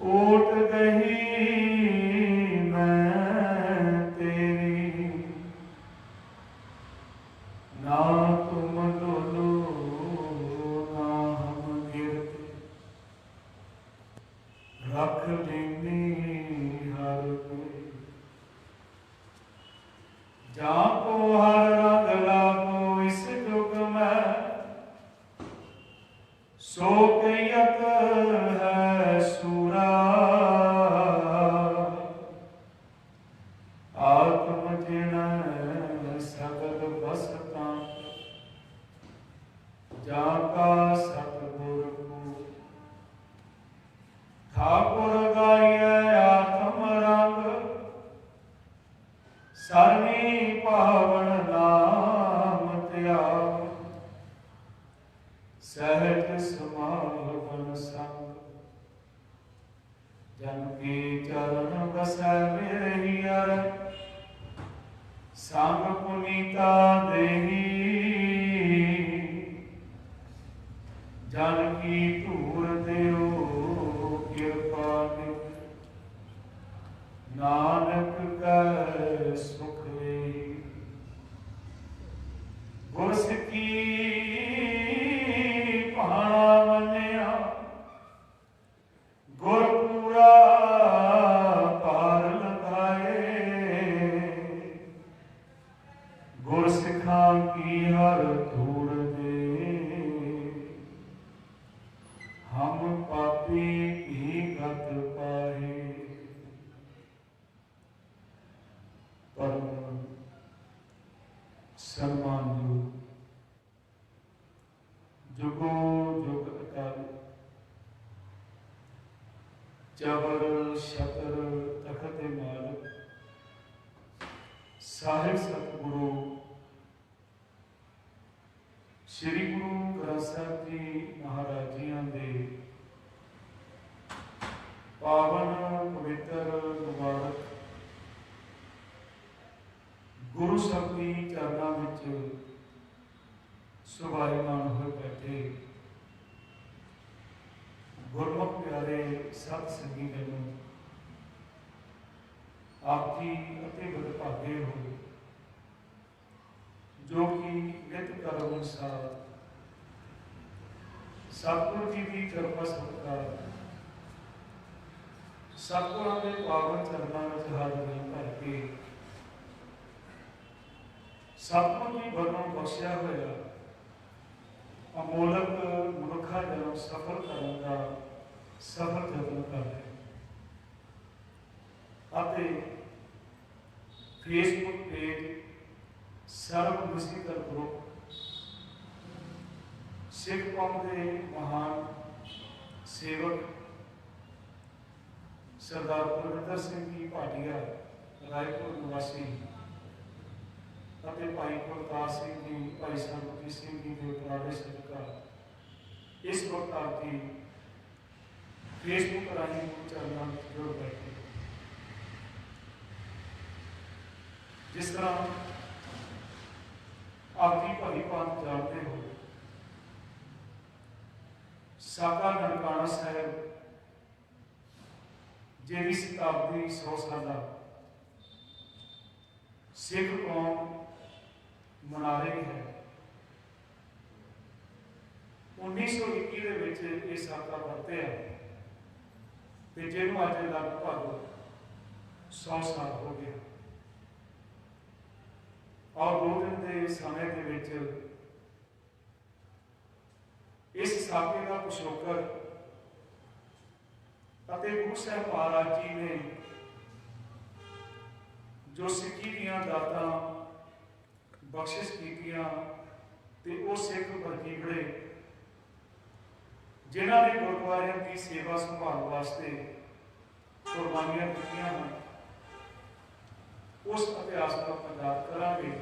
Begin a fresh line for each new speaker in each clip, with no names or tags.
ओट गही मैं तेरी, ना तुम डोलो ना हम गिरते, रख लेनी हर कोई। जाको हर रंग लागो इस जुग में, सो कयत है सूरा। आत्म जिण सगल बसता, जाका सतगुर को। ठाकुर गाइए आत्म रंग, सरनी पावन नाम त्याग। सहज समागम संग, जन के चरण बसै मेरी अर। संग पुनीता देही, जन की धूर देओ कृपा नित। नानक कै सुख वे, गुर सिखी भाणा मनिया। गुर पूरा पार लगाए, गुर सिखा की हर धूड़ दे। हम पापी भी गत पाए, परम सम्मानयोग जुगो जुग अकाल, जबर शतर तखत मालक। साहिब सतगुरु श्री गुरु ग्रंथ साहिब जी महाराज जियां दे पावन पवित्र मुबारक गुरु शब्दी चरणों में सुभाईमान हो बैठे गुरमुख प्यारे सत संगी जनो, आप जी अति वडभागे हो जो कि नित कर्म अनुसार सतगुरु जी की कृपा सत्कार सतगुरां के पावन चरणों में हाजरी भर के सतगुरु जी वालों बख्शिया होया अमोलक मनुखा जन्म सफल करने का सफल जतन कर रहे। फेसबुक पेज सर्व मुस्लिम ग्रुप सिख कौम के महान सेवक सरदार कुलविंदर सिंह जी भाटिया रायपुर निवासी, भाई कुलतार सिंह जी, भाई सरबजीत सिंह जी के उपराले सदका इस वक्त आपकी फेसबुक राही चरणों में जुड़ बैठे। जिस तरह आपकी भली भांत जानते हो, साका ननकाना साहब जी शताब्दी 100 साल सिख कौम मना रही है। 1921 के साका वरत्या तो जिन्होंने अज लगभग 100 साल हो गया और 2 दिन के समय के इस साके का पिछोकर गुरु साहब महाराज जी ने जो सिक्खी दियां दातां बख्शिश कीतियां ते वो सिख वरतीबड़े जिन्हां ने गुरुद्वारियां की सेवा संभाल वास्ते कुर्बानियां दित्तियां हैं, उस इतिहास का अपन याद करांगे।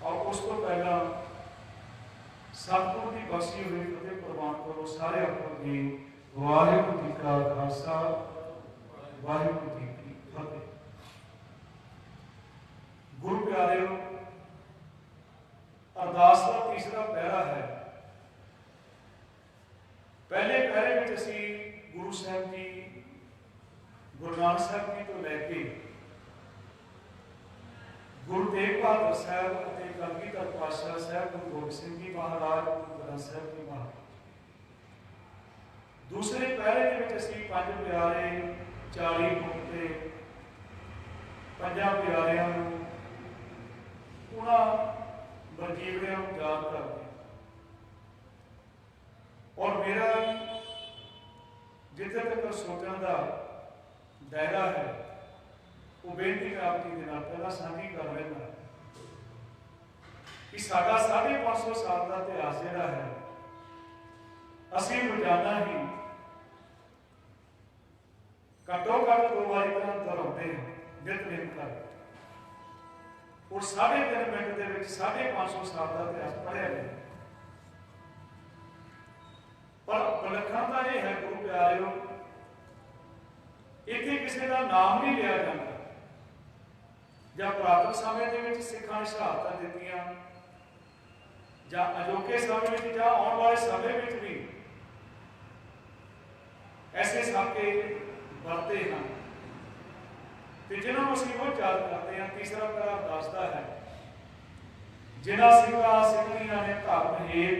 और उस तो पहला सतगुरु की बख्शी हुई फतेह प्रवान करो सारे आपको जी। वाहिगुरू जी का खालसा वाहिगुरू जी की फतेह। गुरु प्यारे अरदास का तीसरा पहरा है। पहले पहरे में असी गुरु साहब जी, गुरु नानक साहब जी तो लैके गुरु तेग बहादुर साहब और कलगीधर पातशाह साहब, गुरु गोबिंद सिंह जी महाराज, गुरु ग्रंथ साहब जी महाराज, दूसरे पहरे के असीं पंज प्यारे 40 फुट के पंजा प्यारियां उन्होंने वजीवड़ियां याद करते और मेरा जिथे तक सोचने का दायरा है वो बेनती मैं आप जी के नाल पहला साझी कर लेना कि साडा 550 साल का इतिहास जिहड़ा है असीं रोजाना ही घट्टो घट्ट 2 बारी दोहराते हैं नित कर और 3.5 मिनट के 550 साल का इतिहास पढ़िया गया। पर विलक्षणता यह है गुरु प्यारिओ, इत्थे किसी का नाम नहीं लिया जाता ਜਾਂ ਪੁਰਾਤਨ ਸਮੇਂ ਦੇ ਵਿੱਚ ਸਿੱਖਾਂ ਨੇ ਸ਼ਹਾਦਤਾਂ ਦਿੱਤੀਆਂ ਜਾਂ ਅਜੋਕੇ ਸਮੇਂ ਵਿੱਚ ਜਾਂ ਆਉਣ ਵਾਲੇ ਸਮੇਂ ਵਿੱਚ ਵੀ ਐਸੇ ਸਾਕੇ ਵਰਤੇ ਹਨ ਤੇ ਜਿਨ੍ਹਾਂ ਨੂੰ ਅਸੀਂ ਉਹ ਯਾਦ ਕਰਦੇ ਹਾਂ। ਤੀਸਰਾ ਪੈਰਾ ਦੱਸਦਾ ਹੈ ਜਿਨ੍ਹਾਂ ਸਿੰਘਾਂ ਸਿੰਘਣੀਆਂ ਨੇ ਧਰਮ ਹੇਠ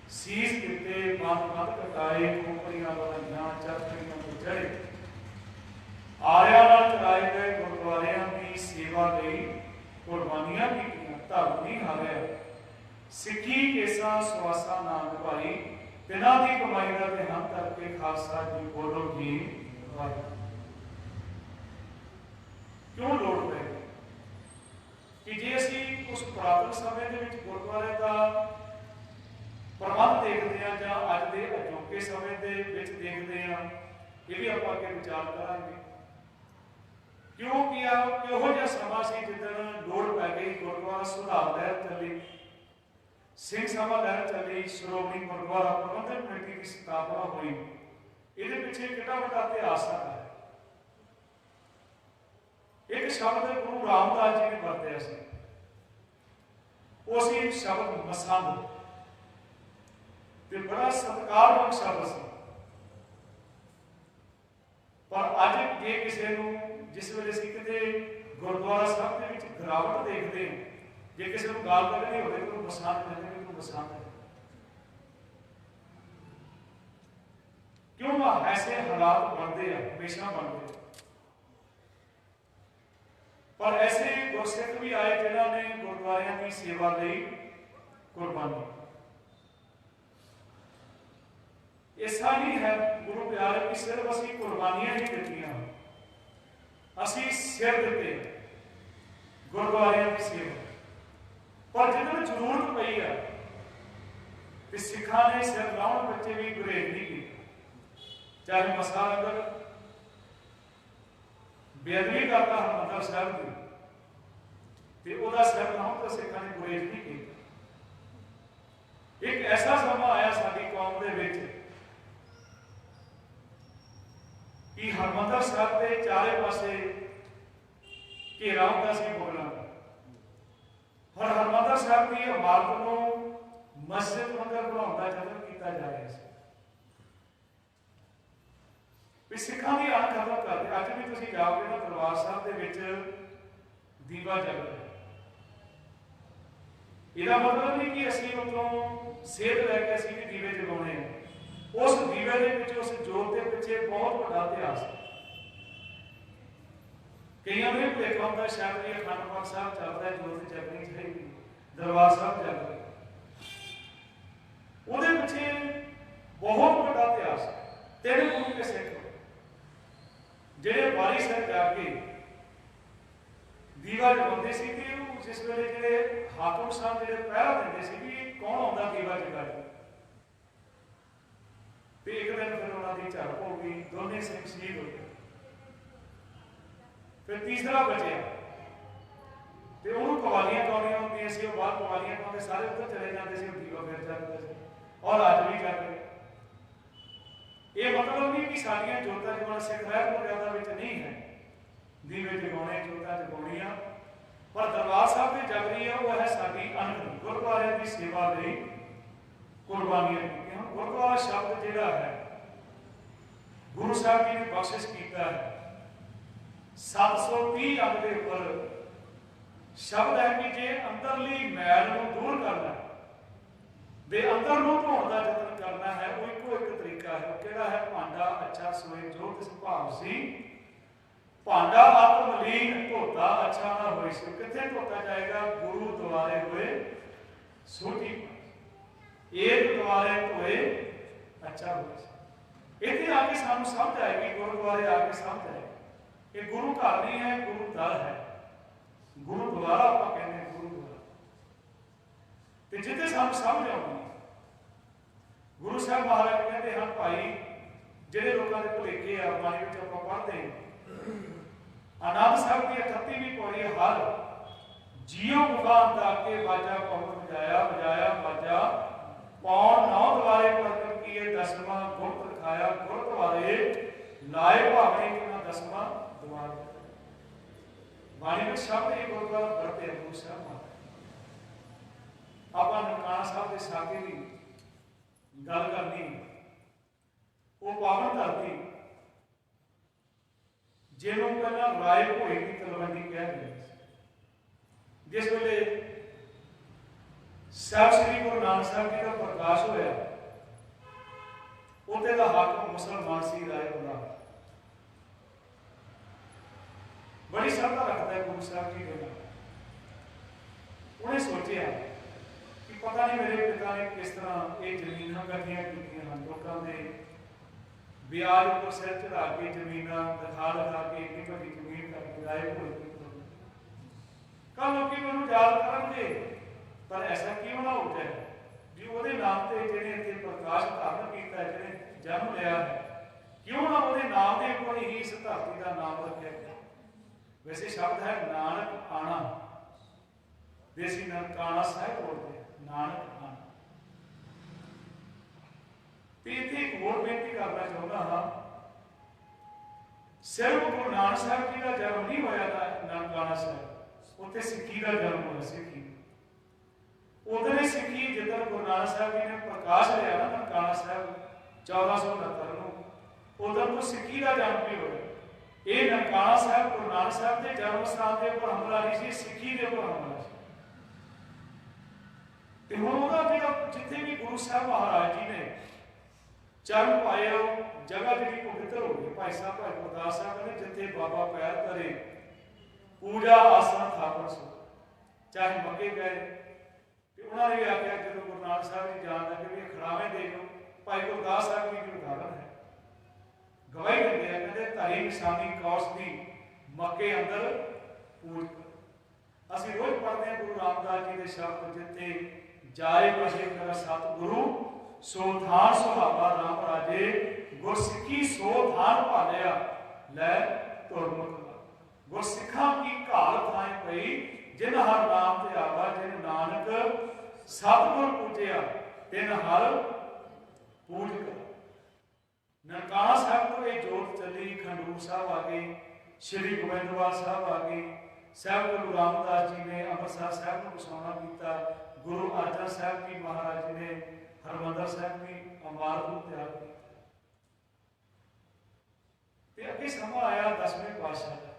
ਸੀਸ ਦਿੱਤੇ, ਬੰਦ ਕਟਾਏ, ਖੋਪੜੀਆਂ ਬਣਾਈਆਂ, ਚਰਖੜੀਆਂ ਤੋਂ ਚੜੇ, ਆਰਿਆਂ ਨਾਲ ਚਲਾਏ ਗਏ ਗੁਰਦੁਆਰਿਆਂ ਦੀ ਸੇਵਾ ਲਈ ਕੁਰਬਾਨੀਆਂ ਕੀਤੀਆਂ, ਧਰਮ ਨਹੀਂ ਹਾਰਿਆ, ਸਿੱਖੀ ਕੇਸਾਂ ਸਵਾਸਾਂ ਨਾ ਨਿਭਾਈ, ਦਿਨਾਂ ਦੀ ਕਮਾਈ ਦਾ ਧਿਆਨ ਕਰਕੇ ਖਾਲਸਾ ਜੀ ਬੋਲੋ ਜੀ ਵਾਹਿਗੁਰੂ। ਕਿਉਂ ਲੋੜ ਪੈ ਗਈ ਕਿ ਜੇ ਅਸੀਂ ਉਸ ਪੁਰਾਤਨ ਸਮੇਂ ਦੇ ਵਿੱਚ ਗੁਰਦੁਆਰੇ ਦਾ ਪ੍ਰਬੰਧ ਦੇਖਦੇ ਹਾਂ ਜਾਂ ਅੱਜ ਦੇ ਅਜੋਕੇ ਸਮੇਂ ਦੇ ਵਿੱਚ ਦੇਖਦੇ ਹਾਂ, ਇਹ ਵੀ ਆਪਾਂ ਅੱਗੇ ਵਿਚਾਰ ਕਰਾਂਗੇ। ਕਿਉਂਕਿ ਇਹੋ ਜਿਹਾ ਸਮਾਂ ਸੀ ਜਿੱਦਣ ਲੋੜ ਪੈ ਗਈ, ਗੁਰਦੁਆਰਾ ਸੁਧਾਰ ਲਹਿਰ ਚੱਲੀ, ਸਿੰਘ ਸਭਾ ਲਹਿਰ ਚੱਲੀ, ਸ਼੍ਰੋਮਣੀ ਗੁਰਦੁਆਰਾ ਪ੍ਰਬੰਧਕ ਕਮੇਟੀ ਦੀ ਸਥਾਪਨਾ ਹੋਈ। ਇਹਦੇ ਪਿੱਛੇ ਕਿੰਨਾ ਵੱਡਾ ਇਤਿਹਾਸ ਹੈ। ਇੱਕ ਸ਼ਬਦ ਗੁਰੂ ਰਾਮਦਾਸ ਜੀ ਨੇ ਵਰਤਿਆ ਸੀ, ਉਹ ਸੀ ਸ਼ਬਦ ਮਸੰਦ, ਤੇ ਬੜਾ ਸਤਿਕਾਰਯੋਗ ਸ਼ਬਦ ਸੀ। ਪਰ ਅੱਜ ਜੇ ਕਿਸੇ ਨੂੰ जिस वे असीं किते गुरुद्वारा साहब के विच गिरावट देखते हैं, जे किसी को गाल कढ़नी होवे तो बसंत कहते हैं, तो बसंत है। क्यों ऐसे हालात बनते हैं, हमेशा बनते हैं। पर ऐसे गुरसिख भी आए जिन्होंने गुरुद्वारियां की सेवा लई कुर्बानी। ऐसा नहीं है गुरु प्यारे की सिर्फ असीं कुर्बानियां ही दित्तियां, असी सिर दिते गुरुद्वारियां की सेवा। पर जिन्होंने जरूरत पई है तो सिखा ने सिर लाने बच्चे भी गुरेज नहीं की, चाहे मसा अगर बेअदबी करता हरमंदर साहब की तो वह सिर लाने तो सिखा ने गुरेज नहीं की। एक ऐसा समा आया साडी कौम दे विच कि हरमंदर साहब के चारे पासे घेरा होता सी मुगलों का, और हरमंदर साहब की इमारत को मस्जिद मंदिर बनाने का यत्न किया जा रहा है। सिखा की अण खत्म करते अज भी तुम जाओगे ना दरबार साहब के दीवा जग रहा है। इसका मतलब नहीं कि असीं उतों सेध लैके असीं भी दीवे जगाने हैं, उस दीवे के पिछे उस जोत के पिछे बहुत बड़ा इतिहास है। कई ने भुलेखा होंगे शायद भी अखंड पाठ साहब चलता है, जोत जगनी चाहिए, दरबार साहब जग रहा है, वो पिछे बहुत बड़ा इतिहास है। 3 गुरु के सिख जेडे बारी साहब जाके दीवा जगाते सी, जिस वे जो हाकम साहब जो पहरा देंगे भी कौन आता दीवा जगा के, एक दिन फिर उन्होंने झड़प हो गई, दोनों सिंह शहीद हो गए। फिर तीसरा बचया तो उन्होंने कवालियां गाउनियां होंदियां सी, बाहर कवालियां गाते सारे उधर चले जाते सी, दीवा फिर चलते थे और अज भी कर रहे। ये मतलब नहीं कि सारियां जोतां जगाना सिख रहत मर्यादा विच नहीं है, दीवे जगाने जोतां जगाउणियां, पर दरबार साहब की जग रही है वो है साडी अनख गुरुद्वारे की सेवा लई कुर्बानियां कीतियां। गुरुद्वारा शब्द जिहड़ा है गुरु साहब जी ने बख्शिश किया है। 730 अंग के उपर शब्द है कि जे अंदरली मैल को दूर करना दे अंदर को धोने का यतन करना है, वो एको एक तरीका है। केड़ा है? भांडा अच्छा सोए जो तिस भाव सी, भांडा आत्मलीन धोता अच्छा ना होए सो। किथे धोता जाएगा? गुरु द्वारे होए सोटी, एक द्वारे धोए अच्छा होए। इतने आके सानू समझ आएगी, गुरुद्वारे आके समझ आएगी कि गुरु घर नहीं है, गुरु दर है। गुरुद्वारा आप कहते हैं गुरुद्वारा, तो जितने सानू समझ आऊगी। गुरु साहब महाराज कहते हैं भाई जिहड़े लोगों के भुलेखे आ बाणी विच आपां पढ़दे आनंद साहब की 38वीं पौड़ी हर जियो मुखा अंदाके बाजा पवन बजाया बजाया बाजा पौन 9 द्वारे प्रगट किए 10वां गुप्त दिखाया गुरुद्वारे लाए भावे कि 10वां द्वार। बाणी में शब्द एक गुरुद्वारा पढ़ते हैं गुरु साहब महाराज। आप ननकाना साहब के साके की गल करनी, वो पावन धरती जिन्हों पहला राय भोए की तलवंडी कह गई। जिस वेले साहब श्री गुरु नानक साहब जी का प्रकाश होया, उहदे दा हाकम मुसलमान सी राय भोला। बड़ी श्रद्धा रखता है गुरु साहब जी के नाल। उन्हें सोचा कि पता नहीं मेरे पिता ने किस तरह ये जमीन इकट्ठियां की लोगों के ब्याज पर सिर चढ़ा के जमीन दिखा दिखा के इतनी बड़ी जमीन करके राय भोए। कल लोग मैं याद करेंगे, पर ऐसा क्यों ना हो जाए जी वो नाम से जिन्हें इतने प्रकाश धारण किया, जिन्हें जन्म लिया है, क्यों ना वो नाम के ऊपर ही इस धरती का नाम रखा गया। वैसे शब्द है नानक आना, देसी ननकाना साहब बोलते हैं नानक आना। इतने एक होर बेनती करना चाहता हाँ, सिर्फ गुरु नानक साहब जी का जन्म नहीं होया था ननकाना साहब, उत्थे सिक्खी का जन्म होया। सिक्खी उधर सिक्खी जिधर गुरु नानक साहब जी ने प्रकाश लिया ना ननकाना साहब 1469 को, उधर तो सिक्खी का जन्म भी होया। ये ननकाना साहब गुरु नानक साहब के जन्म स्थान के ऊपर हमला नहीं सी, सिक्खी के ऊपर हमला सी। ते हुण उहदा जिहड़ा जिथे भी गुरु साहब महाराज जी ने चरण पाए जगह जी पवित्र हो गई। भाई साहब भाई गुरदास साहब ने जिथे बाबा पैर करे पूजा आसन थापन सो, चाहे मक्के गए उन्होंने भी आख्या जो गुरु नानक साहब जी जान लगे भी खड़ावे दे दो। भाई गुरदास साहब जी की उदाहरण है, गवाही देते हैं कहते धरी निशानी कौस की मक्के अंदर पूज कर। असं रोज पढ़ते हैं गुरु रामदास जी के शब्द जिथे जाए बसे कर सतगुरु सो धान सुहावा राम राजे गुरसिखी सो धान भालिया लै तुरमुख। गुरसिखा की घाल थाए पई जिन हर नाम ते आवा, जिन नानक सतगुर पूजिया तिन हर पूज कर। ननकाना साहब तो ये जोत चली, खंडूर साहब आ गई, श्री गोबिंदवाल साहब आ गई, साहब गुरु रामदास जी ने अमृतसर साहब को बसाना किया, गुरु अर्जन साहब जी महाराज जी ने हरमंदर साहब की इमारत को तैयार किया। अगे समा आया 10वें पातशाह का।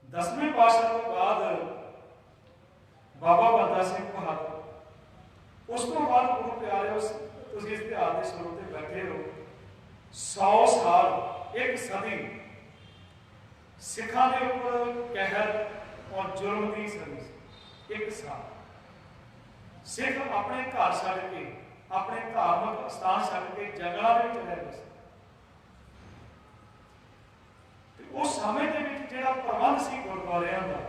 10वें पातशाह के बाद बाबा बंदा सिंह बहादुर, उस तो बाद गुरु प्यारे तुम इस इतिहास के स्रोत बैठे हो 100 साल एक सदी सिखा के ऊपर कहर और जुर्म की सदी। एक साल सिख अपने घर छड़ के अपने धार्मिक स्थान छड़ के जंगलों में रह बसे। उस समय के जो प्रबंध से गुरुद्वारियों का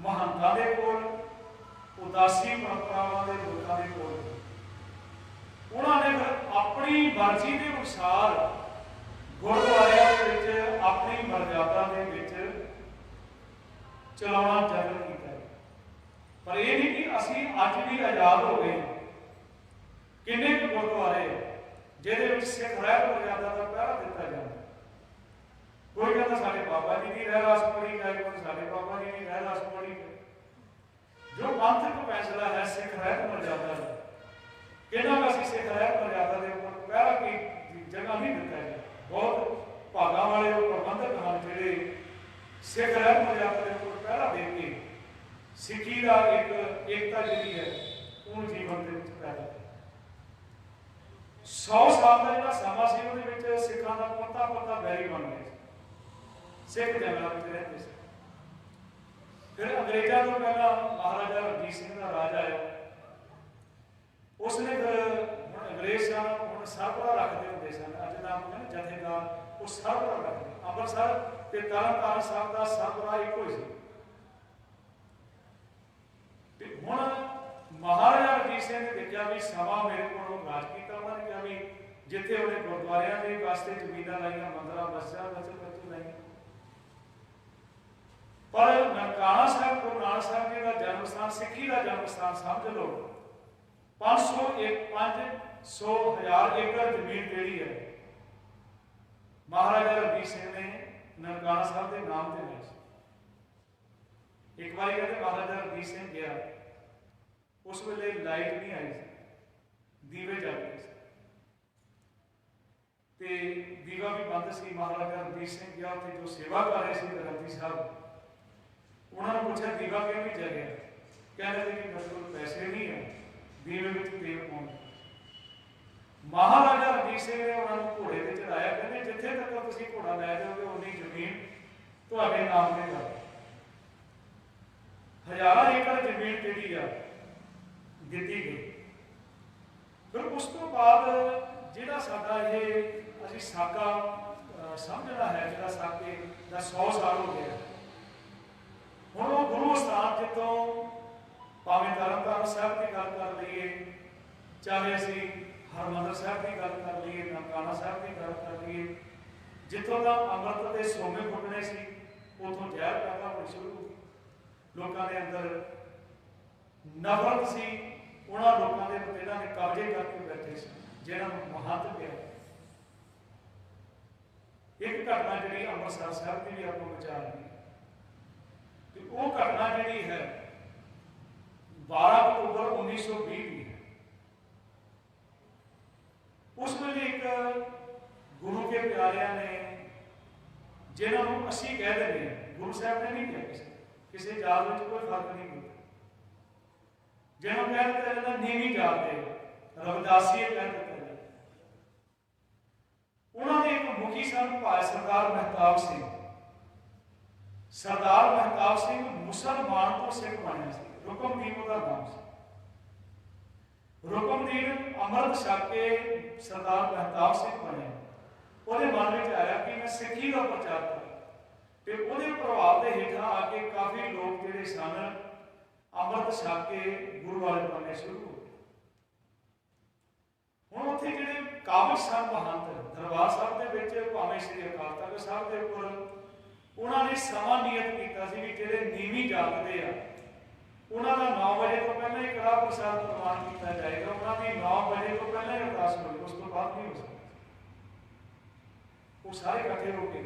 महंता के कोल उदासी परंपरावां के लोगों के कोल उन्होंने फिर अपनी मर्जी के अनुसार गुरुद्वारियों के अपनी मर्यादा के चलाना जतन किया। पर यह नहीं कि असी अज भी आजाद हो गए। किन्ने गुरुद्वारे जिहदे सिख रहत मर्यादा का पहरा दिता जाता। कोई कहता साढ़े बाबा जी की रहरास पढ़ी जाए, कोई साढ़े बाबा जी की रहरास पढ़ी जाए। जो पंथक फैसला है सिख रहत मर्यादा का, किन्ना असी सिख रहत मर्यादा के ऊपर पहरा की जगह 100 ਸਾਲ ਦਾ ਜਿਹੜਾ ਸਮਾਂ ਸੀ ਉਹਦੇ ਵਿੱਚ ਸਿੱਖਾਂ ਦਾ ਪੱਤਾ ਪੱਤਾ ਬੈਰੀ ਬਣ ਗਿਆ, ਸਿੱਖ ਜੰਗਲਾਂ ਵਿੱਚ ਰਹਿੰਦੇ ਸੀ। ਫਿਰ ਅੰਗਰੇਜ਼ਾਂ ਤੋਂ ਪਹਿਲਾਂ ਮਹਾਰਾਜਾ ਰਣਜੀਤ ਸਿੰਘ ਦਾ ਰਾਜ ਆਇਆ। ਉਸਨੇ ਫਿਰ ਹੁਣ ਅੰਗਰੇਜ਼ ਸਨ, ਹੁਣ ਸਰਬਰਾ ਰੱਖਦੇ ਹੁੰਦੇ ਸਨ, ਅੱਜ ਨਾਮ ਕਹਿੰਦੇ ਜਥੇਦਾਰ, ਉਹ ਸਰਬਰਾ ਰੱਖਦੇ। ਅੰਮ੍ਰਿਤਸਰ ਤੇ ਤਰਨਤਾਰਨ ਸਾਹਿਬ ਦਾ ਸਰਬਰਾ ਇੱਕੋ ਹੀ ਸੀ। ਤੇ ਹੁਣ ਮਹਾਰਾਜਾ ਰਣਜੀਤ ਸਿੰਘ ਨੇ ਦੇਖਿਆ ਵੀ ਸਮਾਂ ਮੇਰੇ ਕੋਲੋਂ ਰਾਜ ਕੀਤਾ। ਉਹਨਾਂ ਨੇ ਕਿਹਾ ਵੀ ਜਿੱਥੇ ਉਹਨੇ ਗੁਰਦੁਆਰਿਆਂ ਦੇ ਵਾਸਤੇ ਜ਼ਮੀਨਾਂ ਲਾਈਆਂ, ਮੰਦਰਾਂ ਮਸਜਿਦਾਂ ਵਿੱਚ ਲਾਈਆਂ, ਪਰ ਨਨਕਾਣਾ ਸਾਹਿਬ ਗੁਰੂ ਨਾਨਕ ਸਾਹਿਬ ਜੀ ਦਾ ਜਨਮ ਸਥਾਨ, ਸਿੱਖੀ ਦਾ ਜਨਮ ਸਥਾਨ ਸਮਝ ਲਓ। 500,000 ਏਕੜ ਜ਼ਮੀਨ ਜਿਹੜੀ ਹੈ ਮਹਾਰਾਜਾ ਰਣਜੀਤ ਸਿੰਘ ਨੇ ਨਨਕਾਣਾ ਸਾਹਿਬ ਦੇ ਨਾਮ ਤੇ ਲਈ ਸੀ। ਇੱਕ ਵਾਰੀ ਕਹਿੰਦੇ ਮਹਾਰਾਜਾ ਰਣਜੀਤ ਸਿੰਘ ਗਿਆ, ਉਸ ਵੇਲੇ ਲਾਈਟ ਨਹੀਂ ਆਈ ਸੀ, ਦੀਵੇ ਜਗਦੇ ਸੀ ਤੇ ਦੀਵਾ ਵੀ ਬੰਦ ਸੀ। ਮਹਾਰਾਜਾ ਰਣਜੀਤ ਸਿੰਘ ਗਿਆ, ਉੱਥੇ ਜੋ ਸੇਵਾ ਕਰ ਰਹੇ ਸੀ ਗ੍ਰੰਥੀ ਸਾਹਿਬ, ਉਹਨਾਂ ਨੂੰ ਪੁੱਛਿਆ ਦੀਵਾ ਕਿਉਂ ਨਹੀਂ ਜਗਿਆ? ਕਹਿੰਦੇ ਕਿ ਮੇਰੇ ਕੋਲ ਪੈਸੇ ਨਹੀਂ ਹੈ ਦੀਵੇ ਵਿੱਚ ਤੇਲ ਪਾਉਣ। ਮਹਾਰਾਜਾ ਰਣਜੀਤ ਸਿੰਘ ਨੇ ਉਹਨਾਂ ਨੂੰ ਘੋੜੇ ਤੇ ਚੜਾਇਆ, ਕਹਿੰਦੇ ਜਿੱਥੇ ਤੱਕ ਤੁਸੀਂ ਘੋੜਾ ਲੈ ਜਾਓਗੇ ਉਨੀ ਜ਼ਮੀਨ ਤੁਹਾਡੇ ਨਾਮ ਤੇ ਕਰ। ਹਜ਼ਾਰਾਂ ਏਕੜ ਜ਼ਮੀਨ ਜਿਹੜੀ ਆ ਦਿੱਤੀ ਗਈ। ਫਿਰ ਉਸ ਤੋਂ ਬਾਅਦ ਜਿਹੜਾ ਸਾਡਾ ਇਹ ਅਸੀਂ ਸਾਕਾ ਸਮਝਣਾ ਹੈ, ਜਿਹੜਾ ਸਾਕੇ ਦਾ 100 ਸਾਲ ਹੋ ਗਿਆ। ਹੁਣ ਉਹ ਗੁਰੂ ਸਥਾਨ ਜਿੱਥੋਂ ਭਾਵੇਂ ਤਰਨਤਾਰਨ ਸਾਹਿਬ ਦੀ ਗੱਲ ਕਰ ਲਈਏ, ਚਾਹੇ ਅਸੀਂ ਹਰਿਮੰਦਰ ਸਾਹਿਬ ਦੀ ਗੱਲ ਕਰ ਲਈਏ, ਨਨਕਾਣਾ ਸਾਹਿਬ ਦੀ ਗੱਲ ਕਰ ਲਈਏ, ਜਿੱਥੋਂ ਦਾ ਅੰਮ੍ਰਿਤ ਦੇ ਸੋਮੇ ਫੁੱਟਣੇ ਸੀ, ਉੱਥੋਂ ਜ਼ਹਿਰ ਪੈਦਾ ਹੋਣੀ ਸ਼ੁਰੂ ਹੋ ਗਈ। ਲੋਕਾਂ ਦੇ ਅੰਦਰ ਨਫ਼ਰਤ ਸੀ, ਉਹਨਾਂ ਲੋਕਾਂ ਦੇ ਉੱਤੇ ਇਹਨਾਂ ਨੇ ਕਬਜ਼ੇ ਕਰਕੇ ਬੈਠੇ ਸੀ, ਜਿਹਨਾਂ ਨੂੰ ਮਹੰਤ ਪਿਆ। ਇੱਕ ਘਟਨਾ ਜਿਹੜੀ ਅੰਮ੍ਰਿਤਸਰ ਸਾਹਿਬ ਦੀ ਵੀ ਆਪਾਂ ਵਿਚਾਰ ਲਈ, ਤੇ ਉਹ ਘਟਨਾ ਜਿਹੜੀ ਹੈ 12 ਅਕਤੂਬਰ 1920 ਦੀ ਹੈ। ਉਸ ਵੇਲੇ ਇੱਕ ਗੁਰੂ ਕੇ ਪਿਆਰਿਆਂ ਨੇ, ਜਿਹਨਾਂ ਨੂੰ ਅਸੀਂ ਕਹਿ ਦਿੰਦੇ ਹਾਂ, ਗੁਰੂ ਸਾਹਿਬ ਨੇ ਨਹੀਂ ਕਿਹਾ, ਕਿਸੇ ਜਾਤ ਵਿੱਚ ਕੋਈ ਫਰਕ ਨਹੀਂ ਹੁੰਦਾ, ਜਿਹਨਾਂ ਨੂੰ ਕਹਿ ਦਿੱਤਾ ਜਾਂਦਾ ਨੀਵੀਂ ਜਾਤ ਦੇ, ਰਵਿਦਾਸੀਏ ਕਹਿ ਦਿੱਤਾ ਜਾਂਦਾ। ਉਹਨਾਂ ਦੇ ਇੱਕ ਮੁਖੀ ਸਨ ਭਾਈ ਸਰਦਾਰ ਮਹਿਤਾਬ ਸਿੰਘ। ਸਰਦਾਰ ਮਹਿਤਾਬ ਸਿੰਘ ਮੁਸਲਮਾਨ ਤੋਂ ਸਿੱਖ ਬਣਿਆ ਸੀ, ਰੁਕਮਦੀਨ ਉਹਦਾ ਨਾਮ ਸੀ। ਰੁਕਮਦੀਨ ਅੰਮ੍ਰਿਤ ਛਕ ਕੇ ਸਰਦਾਰ ਮਹਿਤਾਬ ਸਿੰਘ ਬਣਿਆ। ਉਹਦੇ ਮਨ ਵਿੱਚ ਆਇਆ ਕਿ ਮੈਂ ਸਿੱਖੀ ਦਾ ਪ੍ਰਚਾਰ ਕਰਾਂ, ਤੇ ਉਹਦੇ ਪ੍ਰਭਾਵ ਦੇ ਹੇਠਾਂ ਆ ਕੇ ਕਾਫੀ ਲੋਕ ਜਿਹੜੇ ਸਨ ਅੰਮ੍ਰਿਤ ਛਕ ਕੇ ਗੁਰੂ ਵਾਲੇ ਬਣਨੇ ਸ਼ੁਰੂ ਹੋ ਗਏ। ਹੁਣ ਉੱਥੇ ਜਿਹੜੇ ਕਾਬਿਲ ਸਨ ਮਹੰਤ ਦਰਬਾਰ ਸਾਹਿਬ ਦੇ ਵਿੱਚ, ਭਾਵੇਂ ਸ੍ਰੀ ਅਕਾਲ ਤਖਤ ਸਾਹਿਬ ਦੇ ਉੱਪਰ, ਉਹਨਾਂ ਨੇ ਸਮਾਂ ਨਿਯਤ ਕੀਤਾ ਸੀ ਵੀ ਜਿਹੜੇ ਨੀਵੀਂ ਜਾਤ ਦੇ ਆ, ਉਹਨਾਂ ਦਾ 9 ਵਜੇ ਤੋਂ ਪਹਿਲਾਂ ਹੀ ਕੜਾਹ ਪ੍ਰਸਾਦ ਪ੍ਰਵਾਨ ਕੀਤਾ ਜਾਏਗਾ। ਉਹਨਾਂ ਦੀ 9 ਵਜੇ ਤੋਂ ਪਹਿਲਾਂ ਹੀ ਅਰਦਾਸ ਹੋਈ, ਉਸ ਤੋਂ ਬਾਅਦ ਨਹੀਂ ਹੋ ਸਕਦੀ। ਉਹ ਸਾਰੇ ਇਕੱਠੇ ਹੋ ਕੇ,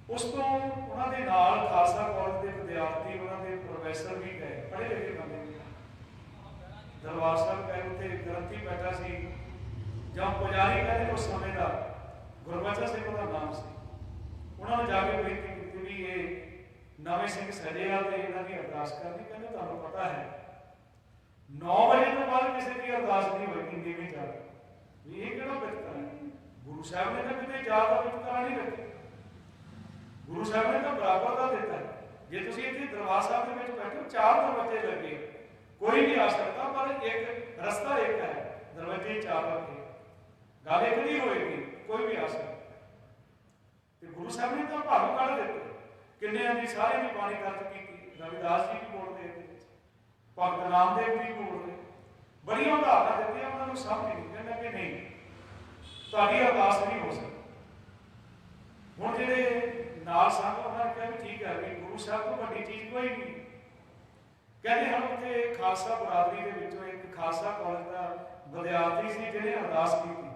ਉਸ ਤੋਂ ਉਹਨਾਂ ਦੇ ਨਾਲ ਖਾਲਸਾ ਕਾਲਜ ਦੇ ਵਿਦਿਆਰਥੀ, ਉਹਨਾਂ ਦੇ ਪ੍ਰੋਫੈਸਰ ਵੀ ਗਏ, ਪੜ੍ਹੇ ਲਿਖੇ ਬੰਦੇ ਵੀ। ਦਰਬਾਰ ਸਾਹਿਬ ਗਏ, ਉੱਥੇ ਗ੍ਰੰਥੀ ਬੈਠਾ ਸੀ ਜਾਂ ਪੁਜਾਰੀ ਕਹਿੰਦੇ ਉਸ ਸਮੇਂ ਦਾ, ਗੁਰਬਚਨ ਸਿੰਘ ਉਹਦਾ ਨਾਮ ਸੀ। ਉਹਨਾਂ ਨੇ ਜਾ ਕੇ ਬੇਨਤੀ ਕੀਤੀ ਵੀ ਇਹ ਨਵੇਂ ਸਿੰਘ ਸਜੇ ਆ ਤੇ ਇਹਨਾਂ ਦੀ ਅਰਦਾਸ ਕਰਨੀ। ਕਹਿੰਦੇ ਤੁਹਾਨੂੰ ਪਤਾ ਹੈ 9 ਵਜੇ ਤੋਂ ਬਾਅਦ ਕਿਸੇ ਦੀ ਅਰਦਾਸ ਨਹੀਂ ਹੋਏਗੀ ਨੀਵੀਂ ਜਾਤ ਵੀ। ਇਹ ਕਿਹੜਾ ਵਿਤਕਰਾ ਹੈ? ਗੁਰੂ ਸਾਹਿਬ ਨੇ ਤਾਂ ਕਿਤੇ ਜਾਤ ਦਾ ਵਿਤਕਰਾ ਨਹੀਂ ਰੱਖਿਆ, ਗੁਰੂ ਸਾਹਿਬ ਨੇ ਤਾਂ ਬਰਾਬਰ ਦਾ ਦਿੱਤਾ। ਜੇ ਤੁਸੀਂ ਇੱਥੇ ਦਰਬਾਰ ਸਾਹਿਬ ਦੇ ਵਿੱਚ ਬੈਠੇ ਹੋ, 4 ਦਰਵਾਜ਼ੇ ਲੱਗੇ, ਕੋਈ ਵੀ ਆ ਸਕਦਾ, ਪਰ ਇੱਕ ਰਸਤਾ ਇੱਕ ਹੈ, ਦਰਵਾਜ਼ੇ 4 ਲੱਗੇ, ਗੱਲ ਇੱਕ ਨਹੀਂ ਹੋਏਗੀ, ਕੋਈ ਵੀ ਆ ਸਕਦਾ। ਤੇ ਗੁਰੂ ਸਾਹਿਬ ਨੇ ਤਾਂ ਭਾਰੂ ਕੱਢ ਦਿੱਤੇ, ਕਿੰਨਿਆਂ ਦੀ ਸਾਰਿਆਂ ਦੀ ਬਾਣੀ ਦਰਜ ਕੀਤੀ। ਰਵਿਦਾਸ ਜੀ ਵੀ ਬੋਲਦੇ ਇਹਦੇ ਵਿੱਚ, ਭਗਤ ਨਾਮਦੇਵ ਵੀ ਬੋਲਦੇ, ਬੜੀਆਂ ਉਦਾਹਰਨਾਂ ਦਿੱਤੀਆਂ। ਉਹਨਾਂ ਨੂੰ ਸਮਝ ਨਹੀਂ, ਕਹਿੰਦਾ ਕਿ ਨਹੀਂ ਤੁਹਾਡੀ ਅਰਦਾਸ ਨਹੀਂ ਹੋ ਸਕਦੀ। ਹੁਣ ਜਿਹੜੇ ਨਾਲ ਸਨ ਉਹਨਾਂ ਨੇ ਕਿਹਾ ਵੀ ਠੀਕ ਹੈ ਵੀ ਗੁਰੂ ਸਾਹਿਬ ਤੋਂ ਵੱਡੀ ਚੀਜ਼ ਕੋਈ ਨਹੀਂ। ਕਹਿੰਦੇ ਹਨ ਉੱਥੇ ਖਾਲਸਾ ਬਰਾਦਰੀ ਦੇ ਵਿੱਚੋਂ ਇੱਕ ਖਾਲਸਾ ਕਾਲਜ ਦਾ ਵਿਦਿਆਰਥੀ ਸੀ ਜਿਹਨੇ ਅਰਦਾਸ ਕੀਤੀ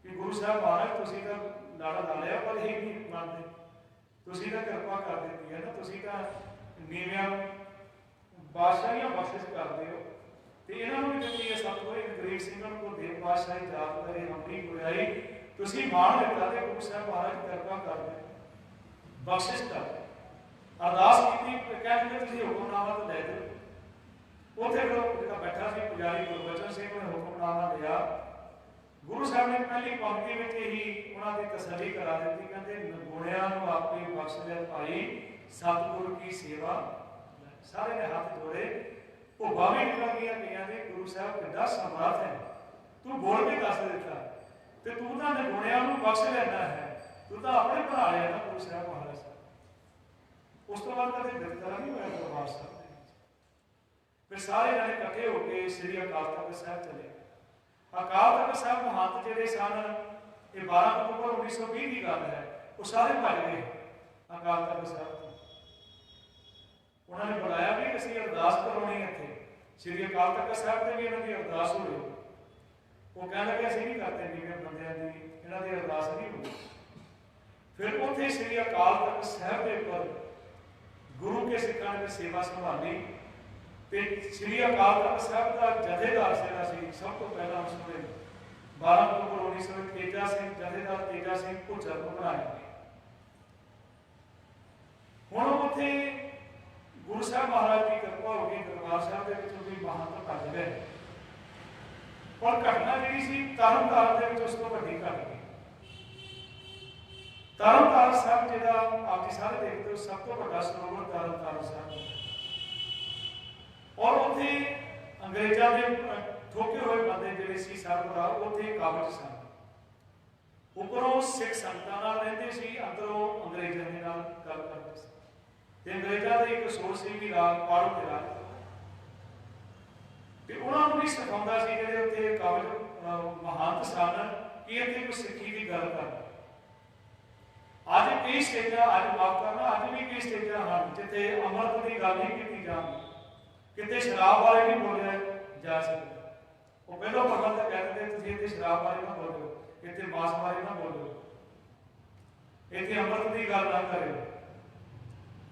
ਕਿ ਗੁਰੂ ਸਾਹਿਬ ਮਹਾਰਾਜ ਤੁਸੀਂ ਤਾਂ ਲਾੜਾ ਲਾ ਲਿਆ, ਪਰ ਇਹ ਨਹੀਂ ਮੰਨਦੇ, ਤੁਸੀਂ ਤਾਂ ਕਿਰਪਾ ਕਰ ਦਿੱਤੀ ਹੈ ਨਾ, ਤੁਸੀਂ ਤਾਂ ਨੀਵਿਆਂ ਬਾਦਸ਼ਾਹੀਆਂ ਬਖਸ਼ਿਸ਼ ਕਰਦੇ ਹੋ। ਤੇ ਇਹਨਾਂ ਨੂੰ ਵੀ ਦਿੱਤੀ ਹੈ ਸਤਿਗੁਰੂ ਗਰੀਬ ਸਿੰਘਾਂ ਨੂੰ ਦੇਵ ਬਾਦਸ਼ਾਹੀ ਜਾਤ ਕਰੇ ਹਮਰੀ ਗੁਰਿਆਈ, ਤੁਸੀਂ ਮਾਣ ਦਿੱਤਾ ਤੇ ਗੁਰੂ ਸਾਹਿਬ ਮਹਾਰਾਜ ਕਿਰਪਾ ਕਰਦੇ, ਬਖਸ਼ਿਸ਼ ਕਰ। ਅਰਦਾਸ ਕੀਤੀ, ਕਹਿੰਦੇ ਤੁਸੀਂ ਹੁਕਮਨਾਮਾ ਤਾਂ ਲੈ ਦਿਓ। ਉੱਥੇ ਜਿਹੜਾ ਬੈਠਾ ਸੀ ਪੁਜਾਰੀ ਗੁਰਬਚਨ ਸਿੰਘ ਨੇ ਹੁਕਮਨਾਮਾ ਲਿਆ। ਗੁਰੂ ਸਾਹਿਬ ਨੇ ਪਹਿਲੀ ਪੰਕਤੀ ਵਿੱਚ ਹੀ ਉਹਨਾਂ ਦੀ ਤਸੱਲੀ ਕਰਾ ਦਿੱਤੀ, ਕਹਿੰਦੇ ਨਗੁਣਿਆਂ ਨੂੰ ਆਪੇ ਬਖਸ਼ ਲਿਆ ਭਾਈ, ਸਤਿਗੁਰ ਕੀ ਸੇਵਾ। ਸਾਰੇ ਨੇ ਹੱਥ ਜੋੜੇ, ਉਹ ਬਾਵੇਂ ਨਿਕਲ ਗਈਆਂ ਕਈਆਂ ਦੇ, ਗੁਰੂ ਸਾਹਿਬ ਕਿੱਡਾ ਸਮਰੱਥ ਹੈ, ਤੂੰ ਬੋਲ ਕੇ ਦੱਸ ਦਿੱਤਾ ਤੇ ਤੂੰ ਤਾਂ ਨਗੁਣਿਆਂ ਨੂੰ ਬਖਸ਼ ਲੈਣਾ ਹੈ, ਤੂੰ ਤਾਂ ਆਪਣੇ ਬਣਾ ਲਿਆ ਨਾ ਗੁਰੂ ਸਾਹਿਬ ਮਹਾਰਾਜ ਸਾਹਿਬ। ਉਸ ਤੋਂ ਬਾਅਦ ਕਦੇ ਬਿਰਤਰਾ ਨਹੀਂ ਹੋਇਆ ਦਰਬਾਰ ਸਾਹਿਬ ਦੇ ਵਿੱਚ। ਫਿਰ ਸਾਰੇ ਜਣੇ ਇਕੱਠੇ ਹੋ ਕੇ ਸ੍ਰੀ ਅਕਾਲ ਤਖਤ ਸਾਹਿਬ ਚਲੇ। ਅਕਾਲ ਤਖਤ ਸਾਹਿਬ ਮਹੰਤ ਜਿਹੜੇ ਸਨ, ਇਹ 12 ਅਕਤੂਬਰ 1920 ਦੀ ਗੱਲ ਹੈ, ਉਹ ਸਾਰੇ ਭੱਜ ਗਏ ਅਕਾਲ ਤਖਤ ਸਾਹਿਬ ਤੋਂ। ਉਹਨਾਂ ਨੇ ਬੁਲਾਇਆ ਵੀ ਅਸੀਂ ਅਰਦਾਸ ਕਰਾਉਣੀ ਇੱਥੇ, ਸ੍ਰੀ ਅਕਾਲ ਤਖਤ ਸਾਹਿਬ ਤੇ ਵੀ ਇਹਨਾਂ ਦੀ ਅਰਦਾਸ ਹੋਵੇ। ਉਹ ਕਹਿਣ ਲੱਗੇ ਅਸੀਂ ਨਹੀਂ ਕਰਦੇ ਨੀਵੇਂ ਬੰਦਿਆਂ ਦੀ, ਇਹਨਾਂ ਦੀ ਅਰਦਾਸ ਨਹੀਂ ਹੋਈ। ਫਿਰ ਉੱਥੇ ਸ੍ਰੀ ਅਕਾਲ ਤਖਤ ਸਾਹਿਬ ਦੇ ਉੱਪਰ ਗੁਰੂ ਕੇ ਸਿੱਖਾਂ ਨੇ ਸੇਵਾ ਸੰਭਾਲੀ ਤੇ ਸ੍ਰੀ ਅਕਾਲ ਤਖਤ ਸਾਹਿਬ ਦਾ ਜਥੇਦਾਰ ਜਿਹੜਾ ਸੀ ਸਭ ਤੋਂ ਪਹਿਲਾਂ ਉਸ ਵੇਲੇ 12 ਅਕਤੂਬਰ 1923 ਤੇਜਾ ਸਿੰਘ, ਜਥੇਦਾਰ ਤੇਜਾ ਸਿੰਘ ਭੁੱਚਰ ਨੂੰ ਬਣਾਇਆ। ਹੁਣ ਉੱਥੇ ਗੁਰੂ ਸਾਹਿਬ ਮਹਾਰਾਜ ਦੀ ਕਿਰਪਾ ਹੋ ਗਈ, ਦਰਬਾਰ ਸਾਹਿਬ ਦੇ ਵਿੱਚੋਂ ਵੀ ਮਹੰਤ ਭੱਜ ਗਏ। ਪਰ ਘਟਨਾ ਜਿਹੜੀ ਸੀ ਤਰਨਤਾਰਨ ਦੇ ਵਿੱਚ ਉਸ ਤੋਂ ਵੱਡੀ ਘਟ ਗਈ। ਤਰਨਤਾਰਨ ਸਾਹਿਬ ਜਿਹੜਾ ਆਪ ਜੀ ਸਾਰੇ ਦੇਖਦੇ ਹੋ, ਸਭ ਤੋਂ ਵੱਡਾ ਸਰੋਵਰ ਤਰਨਤਾਰਨ ਸਾਹਿਬ, ਔਰ ਉੱਥੇ ਅੰਗਰੇਜ਼ਾਂ ਦੇ ਠੋਕੇ ਹੋਏ ਬੰਦੇ ਜਿਹੜੇ ਸੀ ਸਰਬਰਾਹ, ਉੱਥੇ ਕਾਬਜ ਸਨ। ਉੱਪਰੋਂ ਸਿੱਖ ਸੰਗਤਾਂ ਨਾਲ ਰਹਿੰਦੇ ਸੀ, ਅੰਦਰੋਂ ਅੰਗਰੇਜ਼ਾਂ ਦੇ ਨਾਲ ਗੱਲ ਕਰਦੇ ਸੀ। ਤੇ ਅੰਗਰੇਜ਼ਾਂ ਦਾ ਇੱਕ ਸੋਚ ਸੀ ਵੀ ਰਾਜ ਪਾੜੋ ਤੇ ਰਾਜ, ਤੇ ਉਹਨਾਂ ਨੂੰ ਵੀ ਸਿਖਾਉਂਦਾ ਸੀ ਜਿਹੜੇ ਉੱਥੇ ਕਾਬਜ ਮਹੰਤ ਸਨ ਕਿ ਇੱਥੇ ਕੋਈ ਸਿੱਖੀ ਦੀ ਗੱਲ ਕਰ। ਅੱਜ ਕਈ ਸਟੇਜਾਂ, ਅੱਜ ਮਾਫ ਕਰਨਾ, ਅੱਜ ਵੀ ਕਈ ਸਟੇਜਾਂ ਹਨ ਜਿੱਥੇ ਅੰਮ੍ਰਿਤ ਦੀ ਗੱਲ ਨਹੀਂ ਕੀਤੀ ਜਾਂਦੀ, ਕਿਤੇ ਸ਼ਰਾਬ ਵਾਲੇ ਨਹੀਂ ਬੋਲਿਆ ਜਾ ਸਕਦਾ। ਉਹ ਪਹਿਲਾਂ ਭਗਤ ਤਾਂ ਕਹਿ ਦਿੰਦੇ ਤੁਸੀਂ ਇੱਥੇ ਸ਼ਰਾਬ ਬਾਰੇ ਨਾ ਬੋਲਿਓ, ਇੱਥੇ ਮਾਸ ਬਾਰੇ ਨਾ ਬੋਲਿਓ, ਇੱਥੇ ਅੰਮ੍ਰਿਤ ਦੀ ਗੱਲ ਨਾ ਕਰਿਓ।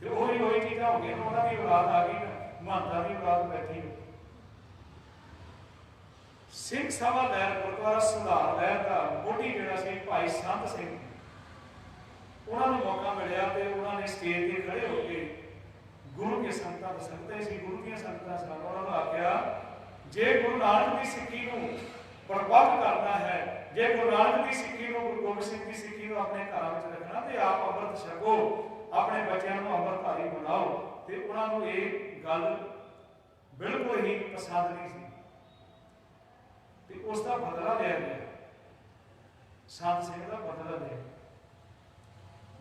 ਤੇ ਉਹੀ ਚੀਜ਼ਾਂ ਹੋ ਗਈਆਂ, ਉਹਨਾਂ ਦੀ ਔਲਾਦ ਆ ਗਈ, ਮਹੰਤਾਂ ਦੀ ਔਲਾਦ ਬੈਠੀ। ਸਿੰਘ ਸਭਾ ਲਹਿਰ, ਗੁਰਦੁਆਰਾ ਸੁਧਾਰ ਲਹਿਰ ਦਾ ਮੋਢੀ ਜਿਹੜਾ ਸੀ ਭਾਈ ਸੰਤ ਸਿੰਘ, ਉਹਨਾਂ ਨੂੰ ਮੌਕਾ ਮਿਲਿਆ ਤੇ ਉਹਨਾਂ ਨੇ ਸਟੇਜ ਤੇ ਖੜੇ ਹੋ ਕੇ ਗੁਰੂ ਕੇ ਸੰਗਤਾਂ ਦਾ ਸੰਗਤਾਂ ਸੀ, ਗੁਰੂ ਦੀਆਂ ਸੰਗਤਾਂ ਸਨ, ਉਹਨਾਂ ਨੂੰ ਆਖਿਆ ਜੇ ਗੁਰੂ ਨਾਨਕ ਦੀ ਸਿੱਖੀ ਨੂੰ ਪ੍ਰਪੱਕ ਕਰਨਾ ਹੈ, ਜੇ ਗੁਰੂ ਨਾਨਕ ਦੀ ਸਿੱਖੀ ਨੂੰ, ਗੁਰੂ ਗੋਬਿੰਦ ਸਿੰਘ ਦੀ ਸਿੱਖੀ ਨੂੰ ਆਪਣੇ ਘਰਾਂ ਵਿੱਚ ਰੱਖਣਾ ਤੇ ਆਪ ਅੰਮ੍ਰਿਤ ਛਕੋ, ਆਪਣੇ ਬੱਚਿਆਂ ਨੂੰ ਅੰਮ੍ਰਿਤਧਾਰੀ ਬਣਾਓ। ਤੇ ਉਹਨਾਂ ਨੂੰ ਇਹ ਗੱਲ ਬਿਲਕੁਲ ਹੀ ਪਸੰਦ ਨਹੀਂ ਸੀ ਤੇ ਉਸ ਦਾ ਬਦਲਾ ਲਿਆ ਗਿਆ। ਸੰਤ ਸਿੰਘ ਦਾ ਬਦਲਾ ਲਿਆ।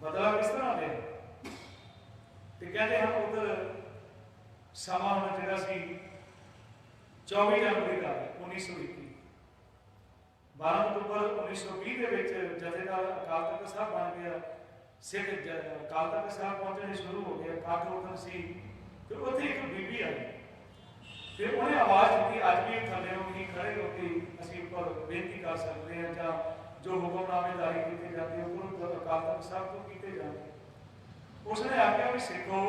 ਬਦਲਾ ਕਿਸ ਤਰ੍ਹਾਂ ਲਿਆ? ਤੇ ਕਹਿੰਦੇ ਹਨ ਉਧਰ ਸਮਾਂ ਹੁਣ ਜਿਹੜਾ ਸੀ 24 ਜਨਵਰੀ ਦਾ 1921, 12 ਅਕਤੂਬਰ 1920 ਦੇ ਵਿੱਚ ਜਥੇਦਾਰ ਅਕਾਲ ਤਖਤ ਸਾਹਿਬ ਬਣ ਗਿਆ। ਸਿੱਖ ਅਕਾਲ ਤਖਤ ਸਾਹਿਬ ਪਹੁੰਚਣੇ ਸ਼ੁਰੂ ਹੋ ਗਏ। ਕਾਠ ਉਠਣ ਸੀ ਤੇ ਉੱਥੇ ਇੱਕ ਬੀਬੀ ਆਈ ਤੇ ਉਹਨੇ ਆਵਾਜ਼ ਦਿੱਤੀ, ਅੱਜ ਵੀ ਥੱਲੇ ਹੀ ਖੜੇ ਹੋ ਕੇ ਅਸੀਂ ਉੱਪਰ ਬੇਨਤੀ ਕਰ ਸਕਦੇ ਹਾਂ ਜਾਂ ਜੋ ਹੁਕਮਨਾਮੇ ਜਾਰੀ ਕੀਤੇ ਜਾਂਦੇ ਉਹ ਗੁਰੂ ਅਕਾਲ ਤਖਤ ਸਾਹਿਬ ਤੋਂ ਕੀਤੇ ਜਾਂਦੇ। ਉਸਨੇ ਆਖਿਆ ਵੀ ਸਿੱਖੋ,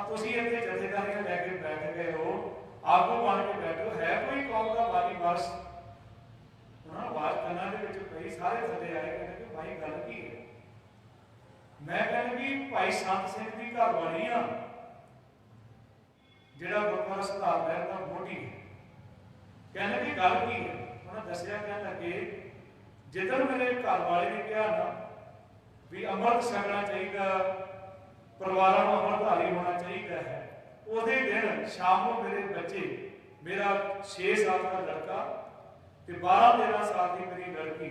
ਤੁਸੀਂ ਇੱਥੇ ਜਥੇਦਾਰੀਆਂ ਲੈ ਕੇ ਬੈਠ ਗਏ ਹੋ, ਆਗੂ ਬਣ ਕੇ ਬੈਠੋ, ਹੈ ਕੋਈ ਕੌਮ ਦਾ ਬਾਨੀ ਵਾਰਸ? ਉਹਨਾਂ ਆਵਾਜ਼ ਕੰਨਾਂ ਦੇ ਵਿੱਚ ਪਈ, ਸਾਰੇ ਥੱਲੇ ਆਏ, ਕਹਿੰਦੇ ਕਿ ਭਾਈ ਗੱਲ ਕੀ ਹੈ? ਮੈਂ ਕਹਿੰਦਾ ਵੀ ਭਾਈ ਸੰਤ ਸਿੰਘ ਦੀ ਘਰ ਵਾਲੀ ਆ, ਜਿਹੜਾ ਗੁਰਦੁਆਰਾ ਸੁਧਾਰ ਲਹਿਰ ਦਾ ਮੋਢੀ। ਕਹਿੰਦੇ ਕਿ ਗੱਲ ਕੀ ਹੈ? ਉਹਨਾਂ ਦੱਸਿਆ, ਕਹਿਣ ਲੱਗੇ ਜਿੱਦਣ ਮੇਰੇ ਘਰ ਵਾਲੇ ਨੇ ਕਿਹਾ ਨਾ ਵੀ ਅੰਮ੍ਰਿਤ ਛਕਣਾ ਚਾਹੀਦਾ, ਪਰਿਵਾਰਾਂ ਨੂੰ ਅੰਮ੍ਰਿਤਧਾਰੀ ਹੋਣਾ ਚਾਹੀਦਾ ਹੈ, ਉਹਦੇ ਦਿਨ ਸ਼ਾਮ ਨੂੰ ਮੇਰੇ ਬੱਚੇ, ਮੇਰਾ 6 ਸਾਲ ਦਾ ਲੜਕਾ ਤੇ 12-13 ਸਾਲ ਦੀ ਮੇਰੀ ਲੜਕੀ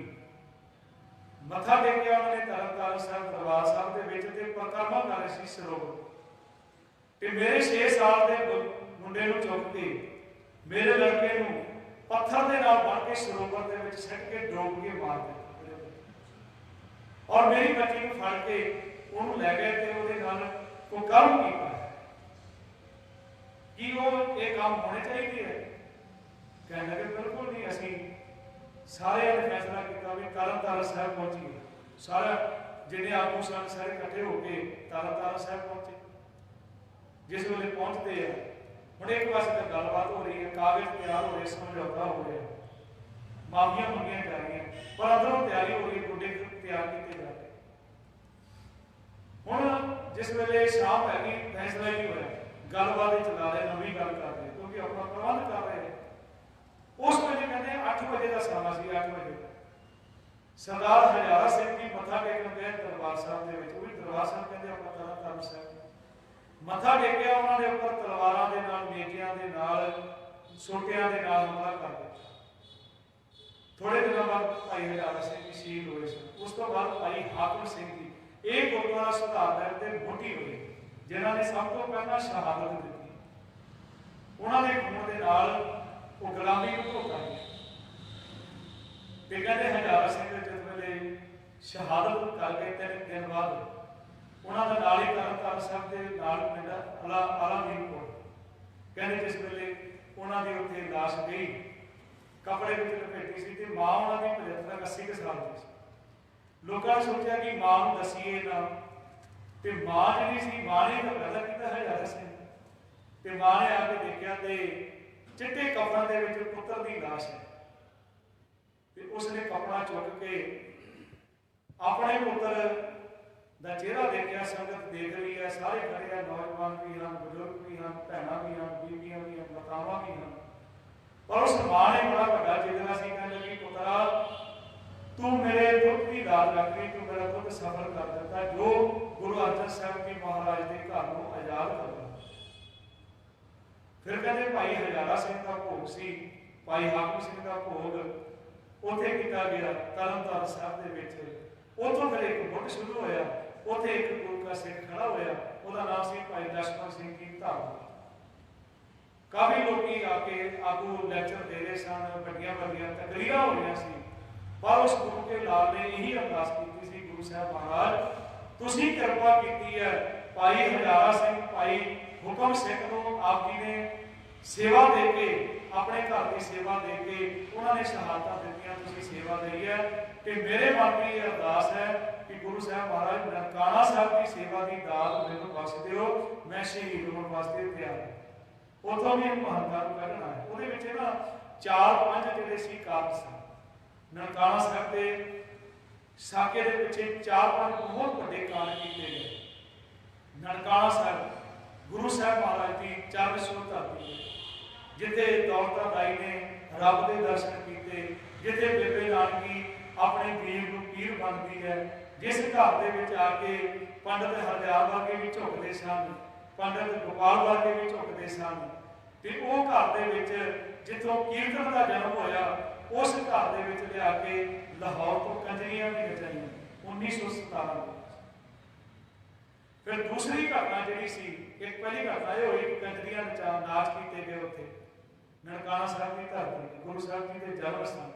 ਮੱਥਾ ਟੇਕਿਆ ਉਹਨਾਂ ਨੇ ਤਰਨਤਾਰਨ ਸਾਹਿਬ ਦਰਬਾਰ ਸਾਹਿਬ ਦੇ ਵਿੱਚ ਤੇ ਪਰਿਕਰਮਾ ਕਰ ਰਹੇ ਸੀ ਸਰੋਵਰ ਤੇ ਮੇਰੇ 6 ਸਾਲ ਦੇ ਮੁੰਡੇ ਨੂੰ ਚੁੱਕ ਕੇ ਮੇਰੇ ਲੜਕੇ ਨੂੰ ਪੱਥਰ ਦੇ ਨਾਲ ਬੰਨ੍ਹ ਕੇ ਸਰੋਵਰ ਦੇ ਵਿੱਚ ਸਿੱਟ ਕੇ ਡੋਬ ਕੇ ਮਾਰ ਦਿੱਤਾ ਔਰ ਮੇਰੀ ਬੱਚੀ ਨੂੰ ਫੜ ਕੇ ਉਹਨੂੰ ਲੈ ਗਏ ਤੇ ਉਹਦੇ ਨਾਲ ਕੋਈ ਕਰਮ ਕੀਤਾ। ਕੀ ਉਹ ਇਹ ਕੰਮ ਹੋਣੇ ਚਾਹੀਦੇ ਹੈ? ਕਹਿਣ ਲੱਗੇ ਬਿਲਕੁਲ ਨਹੀਂ। ਅਸੀਂ ਸਾਰਿਆਂ ਨੇ ਫੈਸਲਾ ਕੀਤਾ ਵੀ ਤਰਨਤਾਰਨ ਸਾਹਿਬ ਪਹੁੰਚੀਏ। ਸਾਰਾ ਜਿਹੜੇ ਆਗੂ ਸਨ ਸਾਰੇ ਇਕੱਠੇ ਹੋ ਕੇ ਤਰਨਤਾਰਨ ਸਾਹਿਬ ਪਹੁੰਚੇ। ਜਿਸ ਵੇਲੇ ਪਹੁੰਚਦੇ ਆ, ਹੁਣ ਇੱਕ ਪਾਸੇ ਤਾਂ ਗੱਲਬਾਤ ਹੋ ਰਹੀ ਹੈ, ਕਾਗਜ਼ ਤਿਆਰ ਹੋ ਰਹੇ, ਸਮਝੌਤਾ ਹੋ ਰਿਹਾ, ਮਾਫੀਆਂ ਮੰਗੀਆਂ ਜਾ ਰਹੀਆਂ, ਪਰ ਅੰਦਰੋਂ ਤਿਆਰੀ ਹੋ ਰਹੀ, ਗੁੱਡੇ ਤਿਆਰ ਕੀਤੇ ਜਾ ਰਹੇ। ਹੁਣ ਜਿਸ ਵੇਲੇ ਸ਼ਾਮ ਹੈਗੀ, ਫੈਸਲਾ ਹੀ ਨਹੀਂ ਹੋਇਆ, ਗੱਲਬਾਤ ਹੀ ਚਲਾ ਰਹੇ, ਨਵੀਂ ਗੱਲ ਕਰਦੇ, ਕਿਉਂਕਿ क्योंकि अपना प्रबंध कर रहे हैं। उस वे कहते 8 बजे का समा सी, 8 बजे सरदार हजारा सिंह जी मत्था टेकन गए दरबार साहब के विच। वही दरबार साहब कहते अपना तरन साहब मत्था टेकिया, उन्होंने उपर तलवारां दे नाल, नेकियां दे नाल, सोटियां दे नाल हमला कर दिया। थोड़े दिनों बाद भाई हजारा सिंह जी शहीद हुए सन। उस तो बाद भाई हाकिम सिंह जी ये गुरुद्वारा सुधार लहर के मोटी हुए, जिन्हों ने सब तो पहला शहादत दी। उन्होंने खून के नाल वो गुलामी को धोखा दिया। कहते हजारा सिंह जिस वेले शहादत करके 3 दिन बाद उन्होंने नाल ही तरन साहब के नाल पिंड आलामीन को कहते जिस वेले उन्होंने उत्थे लाश गई कपड़े में लपेटी सी, मां उन्होंने 75 80 के साल की सी। लोगों ने सोचा कि मां को दसीए ना, तो मां जी सी, मां ने तो पैदा किया हजारा सिंह, तो मां ने आके देखा तो चिट्टे कपड़ों के पुत्र की लाश है। तो उसने कपड़ा चुक के अपने पुत्र का चेहरा देखा, संगत देख रही है, सारे खड़े हैं, नौजवान भी हैं, बुजुर्ग भी हैं, भैन भी हैं, बीबियां भी हैं, मातावां भी हैं। पर उस मां ने बड़ा बड़ा जिगरा सी, कहने लगी पुत्रा तू मेरे दुख की दाद रख गई, तू मेरा दुख सफल कर देता, जो गुरु अर्जन साहब जी महाराज के घर को आजाद कर दिया। फिर कहते भाई हजारा सिंह का भोग सी, भाई हाकिम सिंह का भोग उत्थे किया गया तरन साहब के विच। उतों फिर एक मुठ शुरू होया, उत्थे एक गुरु का सिख खड़ा होया, उसका नाम सी भाई लक्ष्मण सिंह जी धाम। काफ़ी लोग आके आगू लैक्चर दे रहे सन, बड़िया बड़िया तकरीरां हो रही सी, पर उस गुरु के लाल ने यही अरदास की सी, गुरु साहब महाराज तुसीं कृपा की है, भाई हजारा सिंह भाई हुक्म सिंह को आप जी ने सेवा दे के, अपने घर की सेवा दे के उन्होंने शहादत दित्तियां, तुसीं सेवा दी है। तो मेरे मन की अरदास है कि गुरु साहब महाराज ननकाना साहब की सेवा की दात मैनूं बख्श दिओ, मैं शहीद होने वास्ते तैयार हां। उतों भी महंता को कढ़ना है, वो ना 4-5 जिहड़े सी कारज सन। ननकाना साहब के साके के पिछे 4-5 बहुत बड़े कांड किए गए। ननकाना साहब गुरु साहब महाराज की चरण छूह धरती है, जिथे दौलता दाई ने रब के दर्शन किए, जिथे बेबे नानकी अपने गरीब को पीर बनती है, जिस घर के आके पंडित हरदयाल वर्गे भी झुकते सन, पंडित गोपाल वर्गे भी झुकते सन। तो वो घर के जिथों कीर्तन का जन्म होया, उस घर के लिया के लाहौर तो कंजरियां भी नचाइया 1917। फिर दूसरी घटना जी सी, एक पहली घटना ये हुई कंजरियां नचा नाच किए गए उत्थे ननकाना साहब की धरती गुरु साहब जी के जन्म स्थान।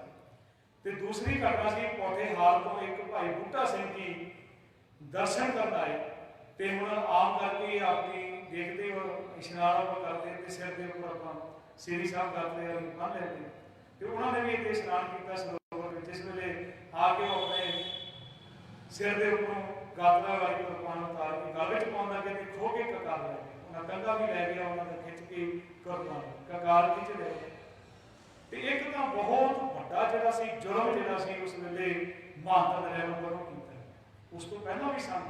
तो दूसरी घटना सी पौठेहाल तो एक भाई बूटा सिंह जी दर्शन करना आए, तो हम आम करके अपनी देखते हो इशनारा करते, तो सिर के उपर आप सीरी साहब करते बन लेते, तो उन्होंने भी इतने स्नान किया सरोवर। जिस वेले आके वो अपने सिर के उपरों गातरा वाली कुरबान उतार के गल में पाउन लगे, तो खो के ककार लै गए, उन्हें कंधा भी लै गया, उन्होंने खिंच के कुरबान ककार खिंच ले गए। तो एक तो बहुत बड़ा जिहड़ा सी जुर्म जिहड़ा सी उस वेले महंत नरैण वालों कीता। उस तो पहला भी सन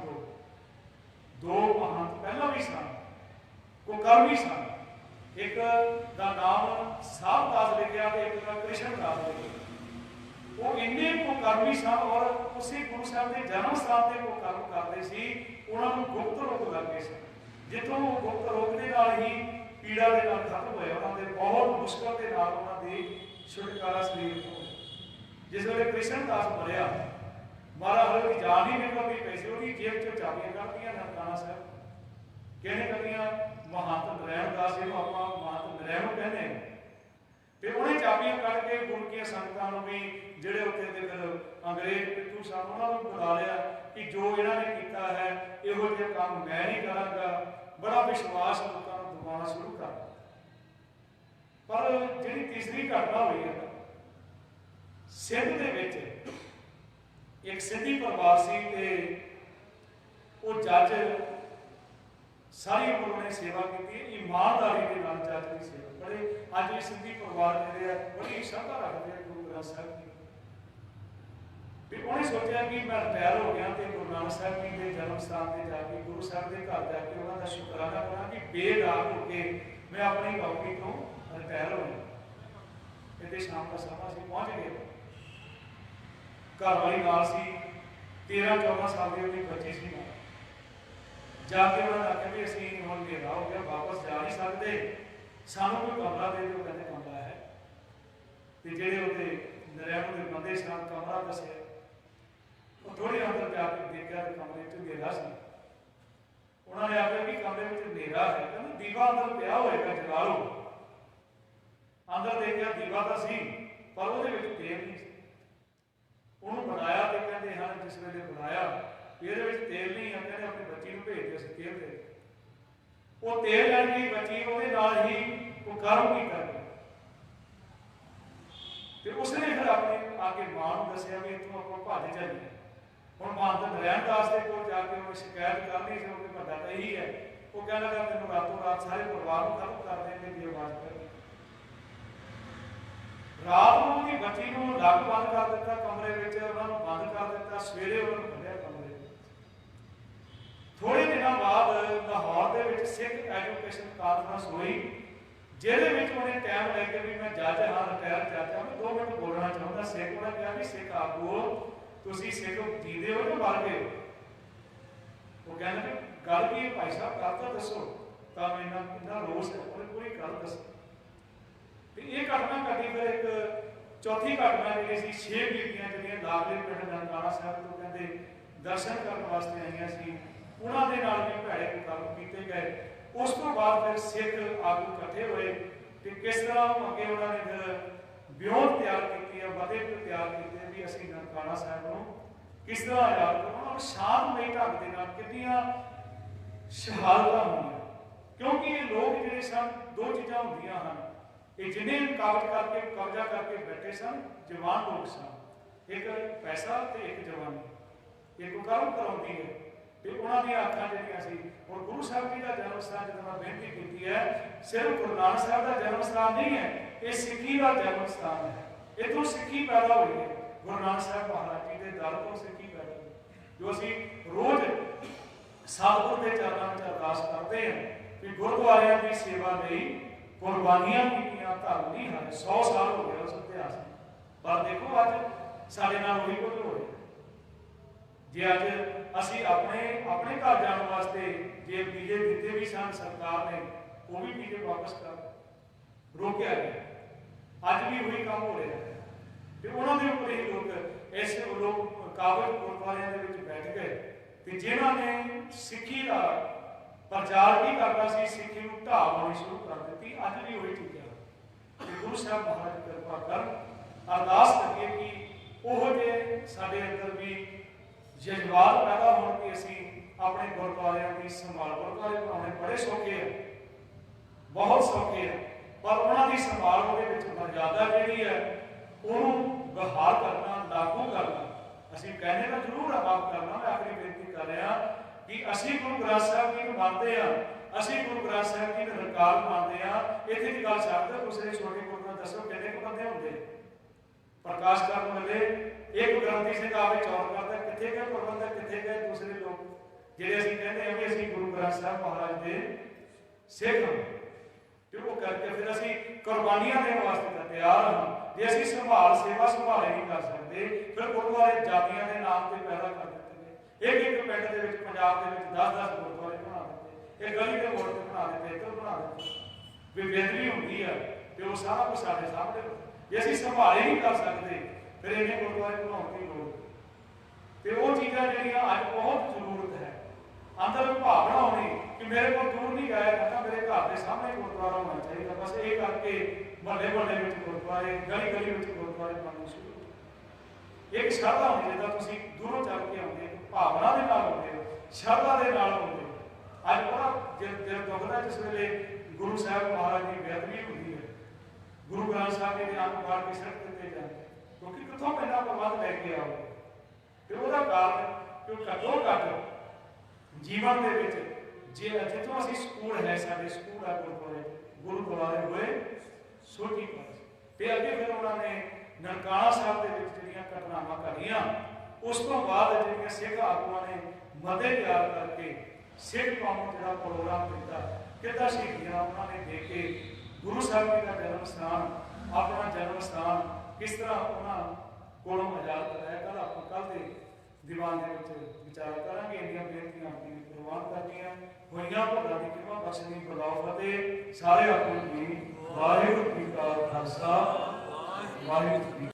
दो महंत पहला भी सन, कुकर्मी सन। एक का नाम साहब दास लिखा, एक का कृष्ण दास लिखा। वो इन्ने कुकर्मी सन और उसी गुरु साहब के जन्म स्थान से कुकर्म करते सी। उन्होंने गुप्त रोग लग गए सन, जितों गुप्त रोग के नाल ही पीड़ा के नाल खत्म होया, उन्होंने बहुत मुश्किल के नाल उन्होंने छुटकारा शरीर तो। जिस वेले कृष्ण दास मरिया, महाराज हले की जान ही निकलती पई सी, उसकी जेब चों चाबियां कढ़तियां ननकाना साहब कहने लगियां महंत नरैण दास जी आप महंत नरैण कहने, तो उन्हें चाबियां कढ़ के गुरु की संगतां नूं भी जिहड़े उत्थे दे फिर अंग्रेज पिट्ठू सन उन्होंने बुला लिया कि जो इन्होंने किया है इहो जिहा काम मैं नहीं करांगा। बड़ा विश्वास लोगों को दिवाना शुरू कर। पर जिहड़ी तीसरी घटना हुई है सिंध दे विच, एक सिंधी परिवार सी ते वो जज सारी उम्र उन्हें सेवा की, ईमानदारी के नाल जज की सेवा। बड़े अज भी सिंधी परिवार जिहड़े बड़ी श्रद्धा रखते हैं गुरु ग्रंथ साहब की। फिर उन्हें सोचा कि मैं रिटायर हो गया, तो गुरु नानक साहब जी के जन्म स्थान से जाके गुरु साहब के घर जाके उन्होंने शुकराना करा कि बेदाग होकर मैं अपनी नौकरी तो रिटायर होए। कहते शाम का समा से पहुँच गए, घर वाली नाल सी, 13-14 साल की उनकी बच्ची सी नाल। जाके उन्होंने आख्या भी असीं हुण हनेरा हो गया, वापस जा नहीं सकते, सानू कोई कमरा दे दिओ। कहते कमरा है। तो जेडे उहदे नरैण दे बंदे सन, कमरा दस्सिया, वो थोड़ी अंदर जाके देखा तो कमरे च हनेरा सी। उन्होंने आख्या भी कमरे में हनेरा है, कहते दीवा अंदर पिया होएगा, जला लो। अंदर देखा दीवा तो सी, पर उहदे विच तेल नहीं सी। उन्होंने बुलाया तो कहते हाँ, जिस वेले बुलाया ये तेल नहीं है, कहते अपनी बच्ची को भेज दिया, तेल दे। वो तेल लैन गई बच्ची, वो ही वो गर्म की कर गई। उसने फिर अपने आके मां को दसिया भी इतों आप भज जाइए। हम मां तो नरैण दास के कोल जाके उन्हें शिकायत करनी सी, क्योंकि बड़ा तो यही है। वो कह लगा तेन रातों रात सारे परिवार को खत्म कर देंगे की आवाज कर। रात को बच्ची को लग बंद कर दिता कमरे में, उन्होंने बंद कर दिता। सवेरे उन्होंने कढ़िया कमरे। थोड़े दिनों बाद लाहौर के सिख एजुकेशन कॉन्फ्रेंस हुई, ਜਿਹਦੇ ਵਿੱਚ ਉਹਨੇ ਟਾਈਮ ਲੈ ਕੇ ਵੀ ਮੈਂ ਜੱਜ ਹਾਂ, ਰਿਟਾਇਰ ਜੱਜ ਹਾਂ, ਮੈਂ 2 ਮਿੰਟ ਬੋਲਣਾ ਚਾਹੁੰਦਾ। ਸਿੱਖ ਉਹਨੇ ਕਿਹਾ ਵੀ ਸਿੱਖ ਆਗੂਓ, ਤੁਸੀਂ ਸਿੱਖ ਜੀਂਦੇ ਹੋ ਜਾਂ ਮਰ ਗਏ ਹੋ? ਉਹ ਕਹਿੰਦੇ ਵੀ ਗੱਲ ਕੀ ਹੈ ਭਾਈ ਸਾਹਿਬ, ਗੱਲ ਤਾਂ ਦੱਸੋ। ਤਾਂ ਮੈਨੂੰ ਇੰਨਾ ਰੋਸ ਹੈ, ਉਹਨੇ ਪੂਰੀ ਗੱਲ ਦੱਸੀ। ਤੇ ਇਹ ਘਟਨਾ ਘਟੀ। ਫਿਰ ਇੱਕ ਚੌਥੀ ਘਟਨਾ ਜਿਹੜੀ ਸੀ, 6 ਬੀਬੀਆਂ ਜਿਹੜੀਆਂ ਲਾਗਲੇ ਪਿੰਡ ਨਨਕਾਣਾ ਸਾਹਿਬ ਤੋਂ ਕਹਿੰਦੇ ਦਰਸ਼ਨ ਕਰਨ ਵਾਸਤੇ ਆਈਆਂ ਸੀ, ਉਹਨਾਂ ਦੇ ਨਾਲ ਵੀ ਭੈੜੇ ਕਰਮ ਕੀਤੇ ਗਏ। उस तो बाद फिर सिख आगू इकट्ठे हुए कि किस तरह अगे उन्होंने फिर ब्योंत तैयार की, बदे तैयार किए भी असीं ननकाना साहब को किस तरह आजाद करना। और शांतमई ढंग के नाल कितनियां शहादतां होईयां, क्योंकि ये लोग जिहड़े सन, 2 चीज़ां होंदियां हन, ये जिन्हें कब्जा करके बैठे सन, जवान लोग सन। एक पैसा तो एक जवानी, एक कर्म कराउंदी है। तो उन्होंने अखां जिहड़ियां सी, और गुरु साहब जी का जन्म स्थान जो मैं बेनती की है, सिर्फ गुरु नानक साहब का जन्म स्थान नहीं है, ये सिक्खी का जन्म स्थान है। इतों सिक्खी पैदा हुई है, गुरु नानक साहब महाराज जी के दर तो सिक्खी पैदा हुई, जो असीं रोज सतगुर के चरणों में अरदास करते हैं कि गुरुद्वारियां की सेवा लई कुर्बानियां कीतियां धर्म नहीं है। 100 साल हो गए उस इतिहास में, पर देखो अज साडे नाल उही कुछ हो रहा। जे अज असीं अपने घर जाने वास्ते जे वीजे दिते भी सन, सरकार ने वो भी वीजे वापस कर रोकया गया। अज भी वही काम हो रहा है। तो उन्होंने उपर ही लोग इस लोग काबल गुरुद्वारियां दे विच बैठ गए, तो जिन्होंने सिक्खी का प्रचार की करता सी, सिक्खी को ढा पानी शुरू कर दी। अज भी वही चीज़ है। गुरु साहब महाराज कृपा कर अरदास करिए कि वो जे साडे अंदर भी जज्बात पैदा हो कि असीं अपने गुरुद्वारियां की संभाल। गुरुद्वारे बनाने बड़े सौखे हैं, बहुत सौखे हैं, पर उन्होंने संभाल मर्यादा जी है उन्होंने बहाल करना, लागू करना। असीं कहने का जरूर माफ करना। मैं आखिरी बेनती कर रहा कि असीं गुरु ग्रंथ साहब जी को मानते हैं, असीं गुरु ग्रंथ साहब जी ने रिकाल मानते हैं। इत्थे की गल छड्ड दो, दूसरे छोटे गुरुद्वारे दसो कितने को बंदे होंगे प्रकाश करने वाले। एक ग्रंथी सिंह आवे चौर करता, कितने गए प्रबंधक, कितने गए दूसरे लोग जिहड़े असीं कहते हैं भी असीं गुरु ग्रंथ साहब महाराज के सिख हां। तो वो करके फिर असीं कुर्बानियां देने वास्ते तैयार हाँ। जे असीं संभाल सेवा संभाले नहीं कर सकते, फिर गुरुद्वारे जातियां के नाम से पैदा कर दिते गए। एक पिंड दे विच पंजाब दे विच 10-10 गुरुद्वारे बना दिते, एक गली के मोड़ ते बना दिते, इधर बना दिते। बेदबी होंदी है तो वो सारा कुछ साडे सामने। जे असीं संभाल ही नहीं कर सकते, फिर इन्हें गुरुद्वारे बनाने की लोड़। तो वो चीज़ां जिहड़ियां अज बहुत जरूरत है अंदर भावना होनी कि मेरे को दूर नहीं गया जाता, मेरे घर के सामने गुरुद्वारा होना चाहिए। बस ये करके महल्ले गुरुद्वारे, गली गली गुरुद्वारे बनने शुरू। एक श्रद्धा होनी जिद्दां तुसीं दूरों चल के आउंदे हो, भावना दे नाल आउंदे हो, श्रद्धा दे नाल आउंदे हो। अज बड़ा दिल दुखदा जिस वेले गुरु साहब महाराज की बेअदबी होंदी है, गुरु ग्रंथ साहब जी के अंग पाड़ के सड़क दिते जाते, क्योंकि कितों इन्ना प्रबंध लैके आओ। तो वह कारण कि घट्टो घट्ट जीवन के जितों असीं स्कूल है, साडे स्कूल है गुरुद्वारे हुए सोटी पास। तो अगे फिर उन्होंने ननकाना साहब के जिहड़ियां घटनावां घटियां, उस तो बाद जिहड़ियां सिख आगुआं ने मते तैयार करके सिख कौम जिहड़ा प्रोग्राम दिता, किद्दां शहीदियां उन्होंने दे के ਗੁਰੂ ਸਾਹਿਬ ਜੀ ਦਾ ਜਨਮ ਸਥਾਨ, ਆਪਣਾ ਜਨਮ ਸਥਾਨ ਕਿਸ ਤਰ੍ਹਾਂ ਉਹਨਾਂ ਕੋਲੋਂ ਆਜ਼ਾਦ ਕਰਾਇਆ। ਕੱਲ ਆਪਾਂ ਕੱਲ ਦੇ ਦੀਵਾਨ ਦੇ ਵਿੱਚ ਵਿਚਾਰ ਕਰਾਂਗੇ। ਇੰਨੀਆਂ ਬੇਨਤੀਆਂ ਆਪਣੀ ਪ੍ਰਵਾਨ ਕਰਦੀਆਂ ਹੋਈਆਂ ਭਗਤਾਂ ਦੀ ਕਿਰਪਾ ਬਖਸ਼ਣੀ। ਬੁਲਾਓ ਫਤਿਹ। ਸਾਰੇ ਆਪਣੀ ਵਾਹਿਗੁਰੂ ਜੀ ਕਾ ਖਾਲਸਾ, ਵਾਹਿਗੁਰੂ ਜੀ।